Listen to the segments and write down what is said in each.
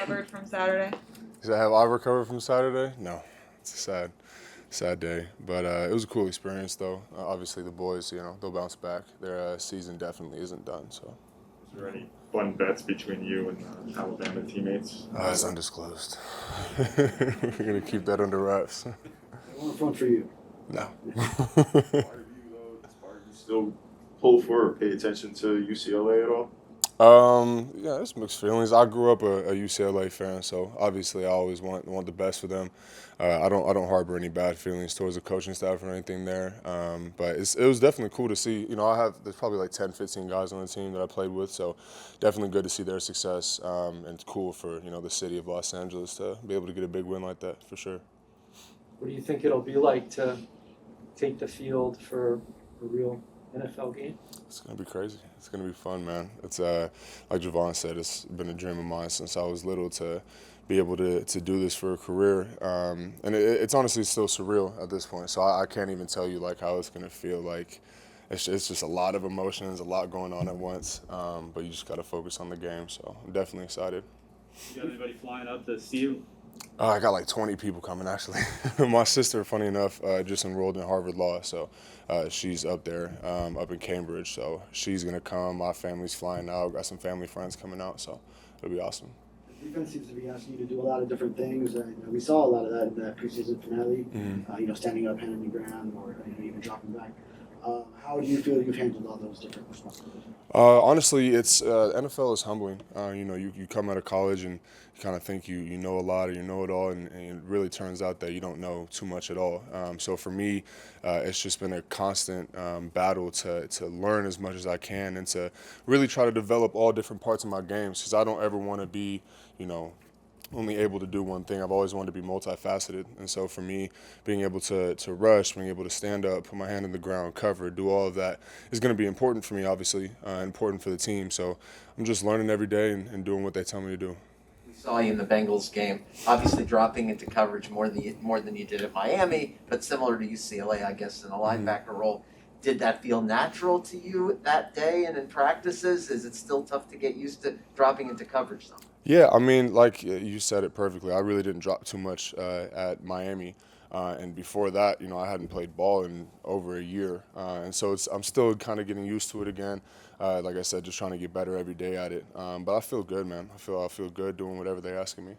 recovered from Saturday? Have I recovered from Saturday? No, it's a sad day. But it was a cool experience, though. Obviously, the boys, they'll bounce back. Their season definitely isn't done. So. Is there any fun bets between you and Alabama teammates? It's undisclosed. We're gonna keep that under wraps. They weren't fun for you. No. Part of you, though, does part of you still pull for or pay attention to UCLA at all? Yeah, it's mixed feelings. I grew up a UCLA fan, so obviously I always want the best for them. I don't harbor any bad feelings towards the coaching staff or anything there. But it was definitely cool to see. There's probably like 10, 15 guys on the team that I played with, so definitely good to see their success. And it's cool for the city of Los Angeles to be able to get a big win like that for sure. What do you think it'll be like to take the field for a real NFL game? It's going to be crazy. It's going to be fun, man. It's like Javon said, it's been a dream of mine since I was little to be able to do this for a career. And it's honestly still surreal at this point. So I can't even tell you like how it's going to feel. Like it's just a lot of emotions, a lot going on at once. But you just got to focus on the game. So I'm definitely excited. You got anybody flying up to see you? I got like 20 people coming, actually. My sister, funny enough, just enrolled in Harvard Law, so she's up there, up in Cambridge. So she's going to come. My family's flying out. Got some family friends coming out, so it'll be awesome. The defense seems to be asking you to do a lot of different things. We saw a lot of that in that preseason finale, standing up, hand on the ground, or even dropping back. How do you feel you've handled all those different responsibilities? Honestly, it's NFL is humbling. You come out of college and you kind of think you know a lot or you know it all, and it really turns out that you don't know too much at all. So for me, it's just been a constant battle to learn as much as I can and to really try to develop all different parts of my games, because I don't ever want to be, only able to do one thing. I've always wanted to be multifaceted. And so for me, being able to rush, being able to stand up, put my hand in the ground, cover, do all of that is going to be important for me, obviously, important for the team. So I'm just learning every day and doing what they tell me to do. We saw you in the Bengals game, obviously dropping into coverage more than you did at Miami, but similar to UCLA, I guess, in a linebacker role. Did that feel natural to you that day and in practices? Is it still tough to get used to dropping into coverage, though? Yeah, I mean, like you said it perfectly. I really didn't drop too much at Miami. And before that, I hadn't played ball in over a year. And so I'm still kind of getting used to it again. Like I said, just trying to get better every day at it. But I feel good, man. I feel good doing whatever they're asking me.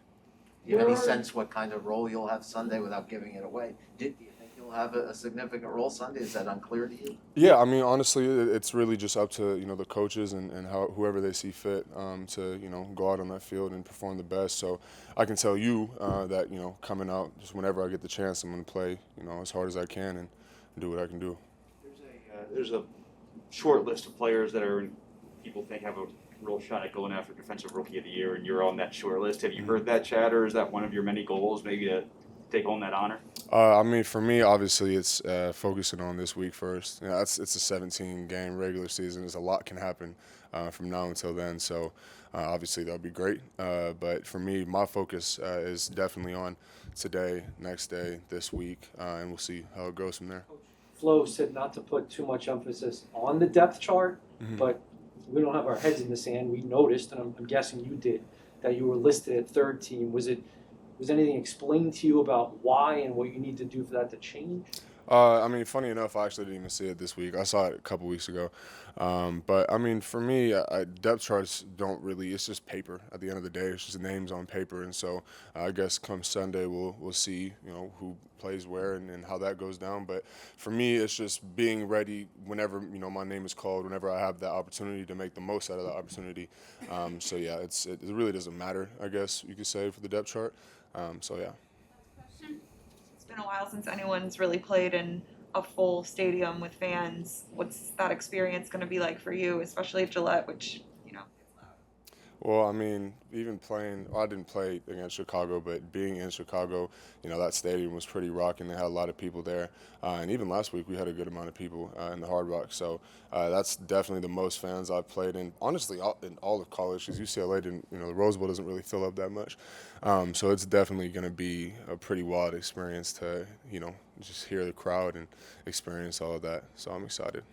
Do you have any sense what kind of role you'll have Sunday without giving it away? Do you think you'll have a significant role Sunday? Is that unclear to you? Yeah, I mean, honestly, it's really just up to the coaches and whoever they see fit to go out on that field and perform the best. So I can tell you that coming out just whenever I get the chance, I'm going to play as hard as I can and do what I can do. There's a short list of players that people think have a real shot at going after Defensive Rookie of the Year, and you're on that short list. Have you heard that chatter? Is that one of your many goals, maybe to take home that honor? I mean, for me, obviously, it's focusing on this week first. It's a 17-game regular season. There's a lot can happen from now until then. So, obviously, that'll be great. But for me, my focus is definitely on today, next day, this week, and we'll see how it goes from there. Flo said not to put too much emphasis on the depth chart, but we don't have our heads in the sand. We noticed, and I'm guessing you did, that you were listed at third team. Was anything explained to you about why and what you need to do for that to change? I mean, funny enough, I actually didn't even see it this week. I saw it a couple weeks ago. But, I mean, for me, depth charts don't really – it's just paper at the end of the day. It's just names on paper. And so I guess come Sunday we'll see, who plays where and how that goes down. But for me, it's just being ready whenever, my name is called, whenever I have that opportunity to make the most out of that opportunity. So, yeah, it really doesn't matter, I guess you could say, for the depth chart. So, yeah. It's been a while since anyone's really played in a full stadium with fans. What's that experience going to be like for you, especially at Gillette, which, is loud? Well, I mean, even I didn't play against Chicago, but being in Chicago, that stadium was pretty rocking. They had a lot of people there. And even last week, we had a good amount of people in the Hard Rock. So that's definitely the most fans I've played in, honestly, in all of college, because UCLA didn't, the Rose Bowl doesn't really fill up that much. So it's definitely going to be a pretty wild experience to, just hear the crowd and experience all of that. So I'm excited.